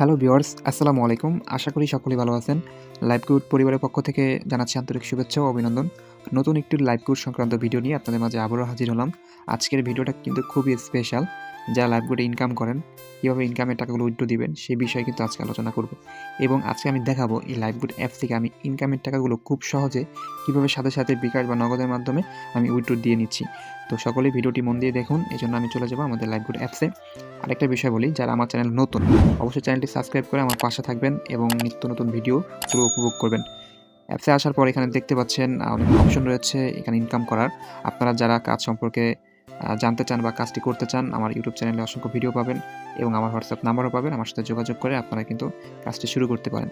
Hello viewers, আসসালামু আলাইকুম। আশা করি সকলেই ভালো আছেন। লাইভগুড পরিবারের পক্ষ থেকে জানাচ্ছি আন্তরিক শুভেচ্ছা ও অভিনন্দন। নতুন একটি লাইভগুড সংক্রান্ত ভিডিও নিয়ে আপনাদের মাঝে আবারও হাজির হলাম। আজকের ভিডিওটা কিন্তু খুবই স্পেশাল। যারা লাইভগুডে ইনকাম করেন, কীভাবে ইনকামের টাকাগুলো উইথড্র দিবেন সেই বিষয়ে কিন্তু আজকে আলোচনা করব। এবং আজকে আমি দেখাবো এই লাইভগুড অ্যাপ থেকে আমি ইনকামের টাকাগুলো খুব সহজে কীভাবে সাথে সাথে বিকাশ বা নগদের মাধ্যমে আমি উইথড্র দিয়ে নিচ্ছি। তো সকলেই ভিডিওটি মন দিয়ে দেখুন। এজন্য আমি চলে যাব আমাদের লাইভগুড অ্যাপসে। আরেকটা বিষয় বলি, যারা আমার চ্যানেল নতুন অবশ্যই চ্যানেলটি সাবস্ক্রাইব করে আমার পাশে থাকবেন এবং নিত্য নতুন ভিডিও পুরো উপভোগ করবেন। অ্যাপসে আসার পর এখানে দেখতে পাচ্ছেন অনেক অপশন রয়েছে এখানে ইনকাম করার। আপনারা যারা কাজ সম্পর্কে জানতে চান বা কাজটি করতে চান, আমার ইউটিউব চ্যানেলে অসংখ্য ভিডিও পাবেন এবং আমার হোয়াটসঅ্যাপ নাম্বারও পাবেন। আমার সাথে যোগাযোগ করে আপনারা কিন্তু কাজটি শুরু করতে পারেন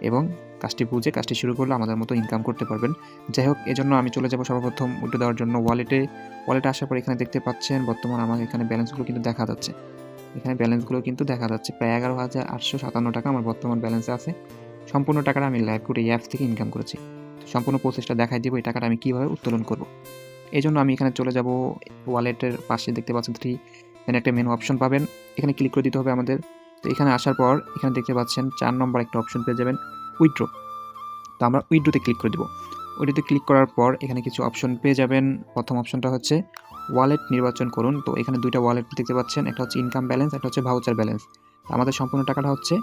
এবং কাজটি বুঝে কাজটি শুরু করলে আমাদের মতো ইনকাম করতে পারবেন। যাই হোক, এজন্য আমি চলে যাব সর্বপ্রথম উইথড্র দেওয়ার জন্য ওয়ালেটে আসার পর এখানে দেখতে পাচ্ছেন বর্তমান আমার এখানে ব্যালেন্সগুলো কিন্তু দেখা যাচ্ছে। এখানে ব্যালেন্সগুলো কিন্তু দেখা যাচ্ছে প্রায় 11,857 টাকা আমার বর্তমান ব্যালেন্সে আছে। সম্পূর্ণ টাকাটা আমি লাইভগুড এই অ্যাপস থেকে ইনকাম করেছি। সম্পূর্ণ প্রসেসটা দেখাই দিব এই টাকাটা আমি কীভাবে উত্তোলন করব। এজন্য আমি এখানে চলে যাব ওয়ালেটের পাশে দেখতে পাচ্ছেন 3 এখানে একটা মেনু অপশন পাবেন। এখানে ক্লিক করে দিতে হবে আমাদের। তো এখানে আসার পর এখানে দেখতে পাচ্ছেন 4 নম্বর একটা অপশন পেয়ে যাবেন উইথড্র। তো আমরা উইথড্রতে ক্লিক করে দিব। উইথড্রতে ক্লিক করার পর এখানে কিছু অপশন পেয়ে যাবেন। প্রথম অপশনটা হচ্ছে ওয়ালেট নির্বাচন করুন। তো এখানে দুইটা ওয়ালেট দেখতে পাচ্ছেন, একটা হচ্ছে ইনকাম ব্যালেন্স, একটা হচ্ছে ভাউচার ব্যালেন্স। আমাদের সম্পূর্ণ টাকাটা হচ্ছে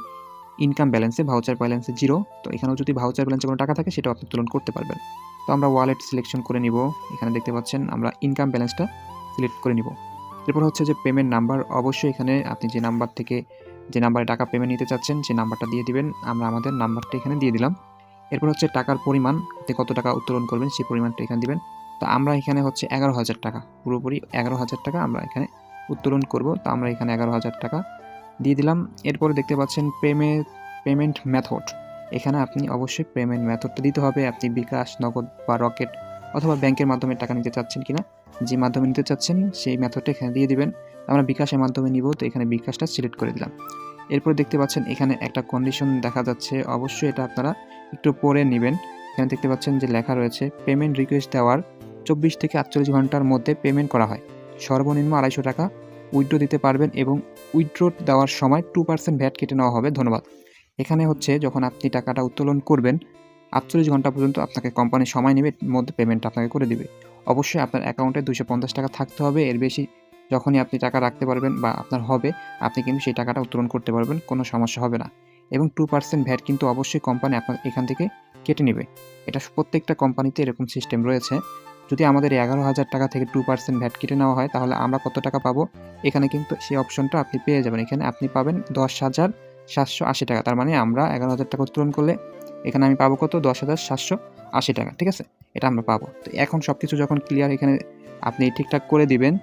ইনকাম ব্যালেন্সে, ভাউচার ব্যালেন্সে 0। তো এখানেও যদি ভাউচার ব্যালেন্সে কোনো টাকা থাকে সেটাও আপনি উত্তোলন করতে পারবেন। তো আমরা ওয়ালেট সিলেকশন করে নিব। এখানে দেখতে পাচ্ছেন আমরা ইনকাম ব্যালেন্সটা সিলেক্ট করে নিব। এরপর হচ্ছে যে পেমেন্ট নাম্বার, অবশ্যই এখানে আপনি যে নাম্বার থেকে যে নাম্বারে টাকা পেমেন্ট নিতে চাচ্ছেন সেই নাম্বারটা দিয়ে দিবেন। আমরা আমাদের নাম্বারটা এখানে দিয়ে দিলাম। এরপর হচ্ছে টাকার পরিমাণ, আপনি কত টাকা উত্তোলন করবেন সেই পরিমাণটা এখানে দিবেন। তো আমরা এখানে হচ্ছে 11,000 টাকা, পুরোপুরি 11,000 টাকা আমরা এখানে উত্তোলন করব। তো আমরা এখানে 11,000 টাকা দিয়ে দিলাম। এরপরে দেখতে পাচ্ছেন পেমেন্ট মেথড, এখানে আপনি অবশ্যই পেমেন্ট মেথডটা দিতে হবে। আপনি বিকাশ, নগদ বা রকেট অথবা ব্যাংকের মাধ্যমে টাকা নিতে চাচ্ছেন কিনা, যে মাধ্যমে নিতে চাচ্ছেন সেই মেথডটা এখানে দিয়ে দিবেন। আমরা বিকাশের মাধ্যমে নিব, তো এখানে বিকাশটা সিলেক্ট করে দিলাম। এরপরে দেখতে পাচ্ছেন এখানে একটা কন্ডিশন দেখা যাচ্ছে, অবশ্যই এটা আপনারা একটু পড়ে নেবেন। এখানে দেখতে পাচ্ছেন যে লেখা রয়েছে পেমেন্ট রিকোয়েস্ট দেওয়ার 24 থেকে 48 ঘন্টার মধ্যে পেমেন্ট করা হয়। সর্বনিম্ন 250 টাকা উইথড্র দিতে পারবেন এবং উইথড্র দেওয়ার সময় 2% ভ্যাট কেটে নেওয়া হবে। ধন্যবাদ। এখানে হচ্ছে যখন আপনি টাকাটা উত্তোলন করবেন 48 ঘন্টা পর্যন্ত আপনাকে কোম্পানি সময় নেবে, এর মধ্যে পেমেন্টটা আপনাকে করে দিবে। অবশ্যই আপনার অ্যাকাউন্টে 250 টাকা থাকতে হবে। এর বেশি যখনই আপনি টাকা রাখতে পারবেন বা আপনার হবে, আপনি কিন্তু সেই টাকাটা উত্তোলন করতে পারবেন, কোনো সমস্যা হবে না। এবং 2% ভ্যাট কিন্তু অবশ্যই কোম্পানি আপনার এখান থেকে কেটে নেবে। এটা প্রত্যেকটা কোম্পানিতে এরকম সিস্টেম রয়েছে। যদি আমাদের 11,000 টাকা থেকে 2% ভ্যাট কেটে নেওয়া হয় তাহলে আমরা কত টাকা পাবো? এখানে কিন্তু সেই অপশনটা আপনি পেয়ে যাবেন। এখানে আপনি পাবেন 10,780 টাকা। তার মানে আমরা 11,000 টাকা উত্তোলন করলে এখানে আমি পাবো কত? 10,780 টাকা। ঠিক আছে? এটা আমরা পাবো। তো এখন সবকিছু যখন ক্লিয়ার এখানে আপনি ঠিকঠাক করে দিবেন,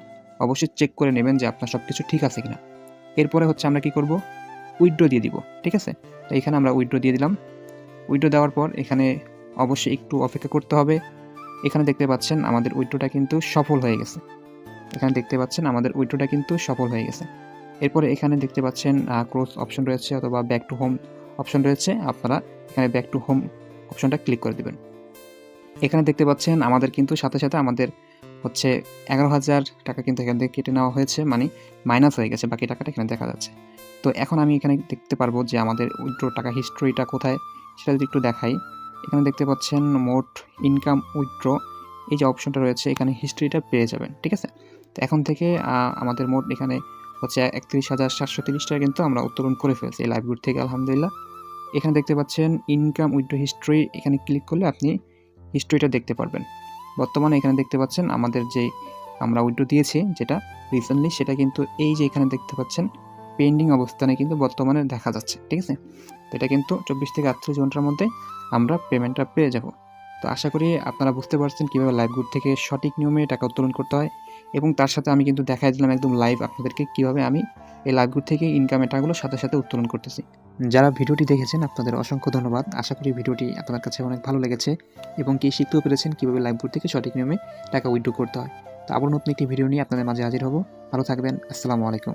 অবশ্যই চেক করে নেবেন যে আপনার সবকিছু ঠিক আছে কিনা। এরপরে হচ্ছে আমরা কি করব? উইথড্র দিয়ে দিব। ঠিক আছে? তো এখানে আমরা উইথড্র দিয়ে দিলাম। উইথড্র দেওয়ার পর এখানে অবশ্যই একটু অপেক্ষা করতে হবে। এখানে দেখতে পাচ্ছেন আমাদের উইথড্রটা কিন্তু সফল হয়ে গেছে। এখানে দেখতে পাচ্ছেন আমাদের উইথড্রটা কিন্তু সফল হয়ে গেছে। এরপরে এখানে দেখতে পাচ্ছেন ক্লোজ অপশন রয়েছে অথবা ব্যাক টু হোম অপশন রয়েছে। আপনারা এখানে ব্যাক টু হোম অপশনটা ক্লিক করে দিবেন। এখানে দেখতে পাচ্ছেন আমাদের কিন্তু সাথে সাথে আমাদের হচ্ছে 11,000 টাকা কিন্তু এখান থেকে কেটে নেওয়া হয়েছে, মানে মাইনাস হয়ে গেছে, বাকি টাকাটা এখানে দেখা যাচ্ছে। তো এখন আমি এখানে দেখতে পারবো যে আমাদের উইথড্র টাকা হিস্ট্রিটা কোথায় সেটা যদি একটু দেখাই। এখানে দেখতে পাচ্ছেন মোট ইনকাম উইথড্র, এই যে অপশনটা রয়েছে এখানে হিস্ট্রিটা পেয়ে যাবেন। ঠিক আছে? তো এখন থেকে আমাদের মোট এখানে হচ্ছে 31,730 টাকা কিন্তু আমরা উত্তোলন করে ফেলছি এই লাইভগুড থেকে, আলহামদুলিল্লাহ। এখানে দেখতে পাচ্ছেন ইনকাম উইথড্র হিস্ট্রি, এখানে ক্লিক করলে আপনি হিস্ট্রিটা দেখতে পারবেন। বর্তমানে এখানে দেখতে পাচ্ছেন আমাদের যে আমরা উইথড্র দিয়েছি যেটা রিসেন্টলি, সেটা কিন্তু এই যে এখানে দেখতে পাচ্ছেন পেন্ডিং অবস্থানে কিন্তু বর্তমানে দেখা যাচ্ছে। ঠিক আছে? তো এটা কিন্তু 24 থেকে 48 ঘন্টার মধ্যে আমরা পেমেন্টটা পেয়ে যাব। তো আশা করি আপনারা বুঝতে পারছেন কীভাবে লাইভগুড থেকে সঠিক নিয়মে টাকা উত্তোলন করতে হয় এবং তার সাথে আমি কিন্তু দেখাই দিলাম একদম লাইভ আপনাদেরকে কীভাবে আমি এই লাইভগুড থেকে ইনকামের টাকাগুলো সাথে সাথে উত্তোলন করতেছি। যারা ভিডিওটি দেখেছেন আপনাদের অসংখ্য ধন্যবাদ। আশা করি ভিডিওটি আপনাদের কাছে অনেক ভালো লেগেছে এবং কি শিখতেও পেরেছেন কীভাবে লাইভগুড থেকে সঠিক নিয়মে টাকা উইথড্র করতে হয়। তো আবার নতুন একটি ভিডিও নিয়ে আপনাদের মাঝে হাজির হব। ভালো থাকবেন। আসসালামু আলাইকুম।